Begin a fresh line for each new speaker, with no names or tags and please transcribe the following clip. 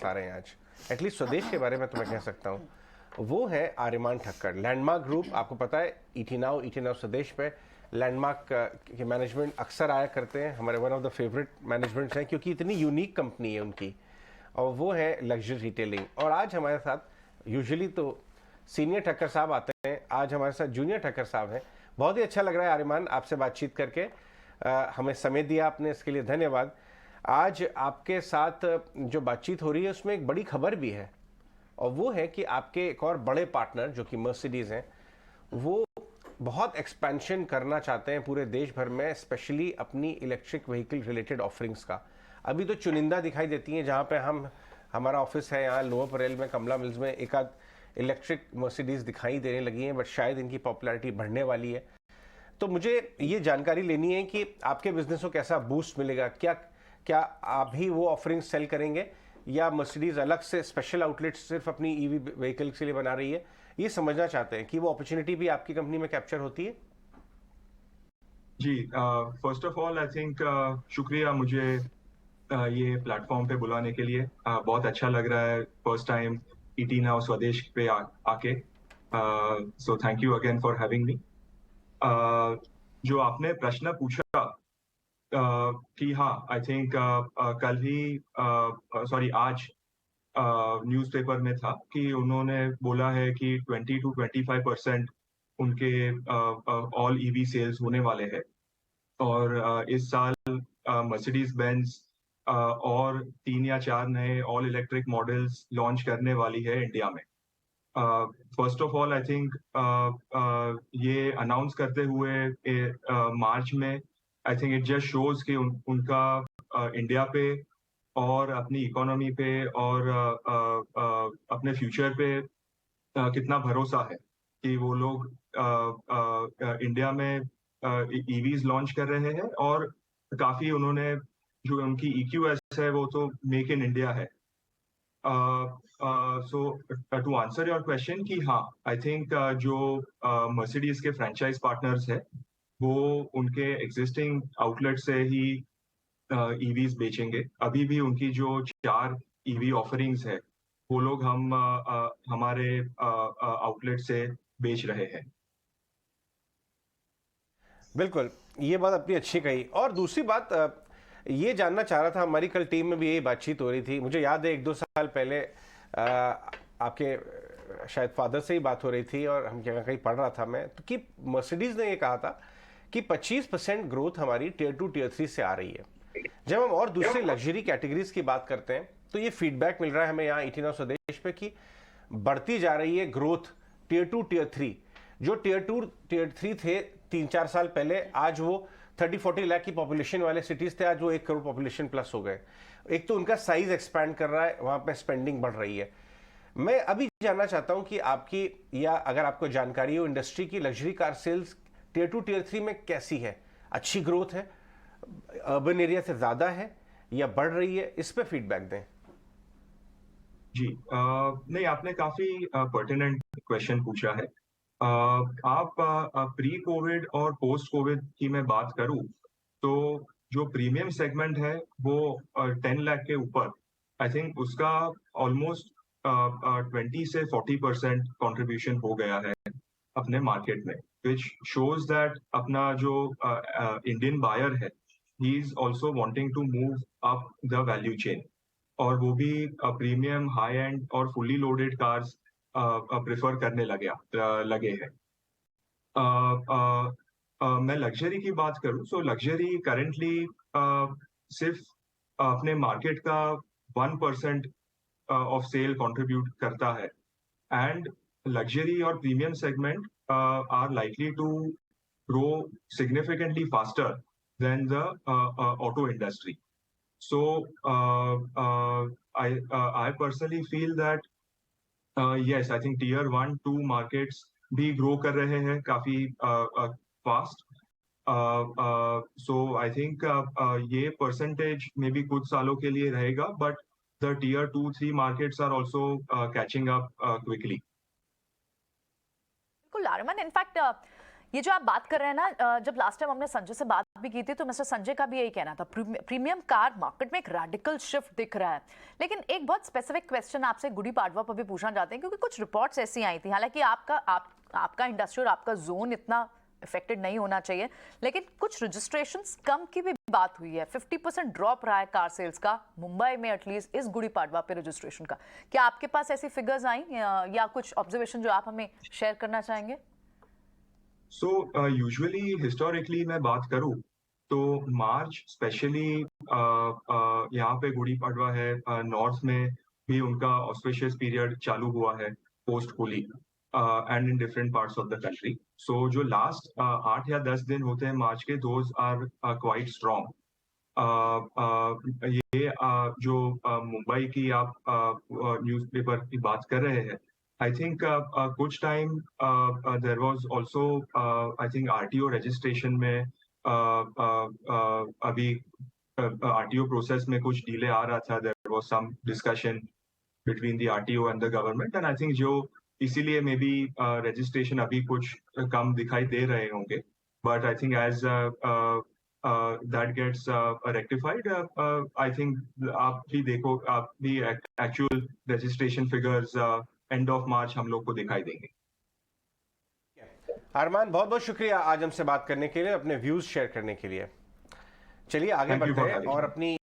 आ रहे हैं आज, एटलीस्ट स्वदेश के बारे में तो मैं कह सकता हूँ, वो है आर्यमान ठक्कर। लैंडमार्क ग्रुप, आपको पता है ईटी नाउ स्वदेश पे लैंडमार्क के मैनेजमेंट अक्सर आया करते हैं, हमारे one of the favourite managements हैं क्योंकि इतनी यूनिक कंपनी है उनकी, और वो है लग्जरी रिटेलिंग। और आज हमारे साथ यूजुअली तो सीनियर ठक्कर साहब आते हैं, आज हमारे साथ जूनियर ठक्कर साहब हैं। बहुत ही अच्छा लग रहा है आर्यमान आपसे बातचीत करके, हमें समय दिया आपने, इसके लिए धन्यवाद। आज आपके साथ जो बातचीत हो रही है उसमें एक बड़ी खबर भी है, और वो है कि आपके एक और बड़े पार्टनर जो कि मर्सिडीज हैं, वो बहुत एक्सपेंशन करना चाहते हैं पूरे देश भर में, स्पेशली अपनी इलेक्ट्रिक व्हीकल रिलेटेड ऑफरिंग्स का। अभी तो चुनिंदा दिखाई देती हैं, जहाँ पे हमारा ऑफिस है यहाँ लोअर परेल में, कमला मिल्स में एक आध इलेक्ट्रिक मर्सिडीज दिखाई देने लगी हैं, बट शायद इनकी पॉपुलैरिटी बढ़ने वाली है। तो मुझे ये जानकारी लेनी है कि आपके बिजनेस को कैसा बूस्ट मिलेगा, क्या आप ही वो ऑफरिंग सेल करेंगे या मर्सिडीज अलग से स्पेशल आउटलेट सिर्फ अपनी ईवी व्हीकल्स के लिए बना रही है, ये समझना चाहते हैं कि वो अपॉर्चुनिटी भी आपकी कंपनी में कैप्चर होती है।
जी, first of all I think शुक्रिया मुझे ये प्लेटफॉर्म पे बुलाने के लिए। बहुत अच्छा लग रहा है फर्स्ट टाइम ईटी नाउ स्वदेश पे आके, so thank you again for having me. जो आपने प्रश्न पूछा कि हाँ, आई थिंक कल ही आज न्यूज़पेपर में था कि उन्होंने बोला है कि 20 to 25% उनके ऑल ईवी सेल्स होने वाले हैं, और इस साल मर्सिडीज बेंज और 3 या 4 नए ऑल इलेक्ट्रिक मॉडल्स लॉन्च करने वाली है इंडिया में। First of all I think ये अनाउंस करते हुए मार्च में, I think it just shows कि उनका इंडिया पे और अपनी इकोनॉमी पे और अपने फ्यूचर पे कितना भरोसा है कि वो लोग इंडिया में ईवीज लॉन्च कर रहे हैं, और काफी उन्होंने जो उनकी EQS है वो तो मेक इन इंडिया है। सो टू आंसर योर क्वेश्चन कि हाँ, आई थिंक जो मर्सिडीज के फ्रेंचाइज पार्टनर्स है वो उनके एग्जिस्टिंग आउटलेट से ही ईवीज बेचेंगे। अभी भी उनकी जो 4 ईवी ऑफरिंग्स है वो लोग हमारे आउटलेट से बेच रहे हैं।
बिल्कुल, ये बात अपनी अच्छी कही। और दूसरी बात ये जानना चाह रहा था, हमारी कल टीम में भी यही बातचीत हो रही थी, मुझे याद है 1-2 साल पहले आपके शायद फादर से ही बात हो रही थी और हम कहीं पढ़ रहा था मैं, तो कि मर्सिडीज ने ये कहा था कि 25% ग्रोथ हमारी टियर 2 टियर 3 से आ रही है। जब हम और दूसरी लग्जरी कैटेगरीज की बात करते हैं तो ये फीडबैक मिल रहा है हमें यहाँ ईटी नाउ स्वदेश पे कि बढ़ती जा रही है ग्रोथ टियर 2 टियर 3। जो टियर 2 टियर 3 थे 3-4 साल पहले, आज वो 30-40 लाख की पॉपुलेशन वाले सिटीज थे, आज वो 1 करोड़ पॉपुलेशन प्लस हो गए। एक तो उनका साइज एक्सपैंड कर रहा है, वहां पे स्पेंडिंग बढ़ रही है। मैं अभी जानना चाहता हूं कि आपकी, या अगर आपको जानकारी हो, इंडस्ट्री की luxury car sales tier 2 tier 3 में कैसी है? अच्छी ग्रोथ है, अर्बन एरिया से ज्यादा है या बढ़ रही है? इस पे फीडबैक दें।
जी, नहीं, आपने काफी पर्टिनेंट क्वेश्चन पूछा है। आप प्री कोविड और पोस्ट कोविड की मैं बात करूं तो जो प्रीमियम सेगमेंट है वो 10 लाख के ऊपर, आई थिंक उसका ऑलमोस्ट 20 से 40% कंट्रीब्यूशन हो गया है अपने मार्केट में, विच शोज दैट अपना जो इंडियन बायर है, he is also wanting to move up the value chain, और वो भी प्रीमियम, हाई एंड और फुल्ली लोडेड कार्स प्रेफर करने लगे हैं। मैं लग्जरी की बात करूं, सो लग्जरी करेंटली सिर्फ अपने मार्केट का 1% ऑफ सेल कंट्रीब्यूट करता है, एंड लग्जरी और premium segment are likely to grow significantly faster than the auto industry. So I personally feel that yes, I think tier 1-2 markets भी grow कर रहे हैं काफी fast. So I think ये percentage में भी कुछ सालों के लिए रहेगा, but the tier 2-3 markets are also catching up quickly.
बिल्कुल आर्यमान, इनफैक्ट ये जो आप बात कर रहे हैं ना, जब लास्ट टाइम हमने संजय से बात भी की थी तो मिस्टर संजय का भी यही कहना था, प्रीमियम कार मार्केट में एक रेडिकल शिफ्ट दिख रहा है। लेकिन एक बहुत स्पेसिफिक क्वेश्चन आपसे गुड़ी पाड़वा पर भी पूछना चाहते हैं, क्योंकि कुछ रिपोर्ट्स ऐसी आई थी, हालांकि आपका इंडस्ट्री और आपका जोन इतना इफेक्टेड नहीं होना चाहिए, लेकिन कुछ रजिस्ट्रेशंस कम की भी बात हुई है। 50% ड्रॉप रहा है कार सेल्स का मुंबई में, एटलीस्ट इस गुड़ी पाड़वा पे रजिस्ट्रेशन का। क्या आपके पास ऐसी फिगर्स आई या कुछ ऑब्जर्वेशन जो आप हमें शेयर करना चाहेंगे?
सो यूजुअली हिस्टोरिकली मैं बात करूं तो मार्च स्पेशली यहाँ पे गुड़ी पड़वा है, नॉर्थ में भी उनका ऑस्पिशियस पीरियड चालू हुआ है post Holi and in different parts of the country. So जो लास्ट 8 या 10 दिन होते हैं मार्च के, दोज आर क्वाइट स्ट्रॉन्ग। ये जो मुंबई की आप न्यूज़पेपर की बात कर रहे हैं, आई थिंक कुछ time there was also I think RTO registration में अभी आरटीओ प्रोसेस में कुछ डिले आ रहा था। There was some discussion between the RTO and the government, and I think जो इसीलिए मे बी रजिस्ट्रेशन अभी कुछ कम दिखाई दे रहे होंगे। But I think as that gets rectified, I think आप भी देखो, आप भी actual registration figures end of March हम लोग को दिखाई देंगे।
अरमान, बहुत बहुत शुक्रिया आज हमसे बात करने के लिए, अपने व्यूज शेयर करने के लिए। चलिए आगे
Thank you for
बढ़ते हैं
having
और
me.
अपनी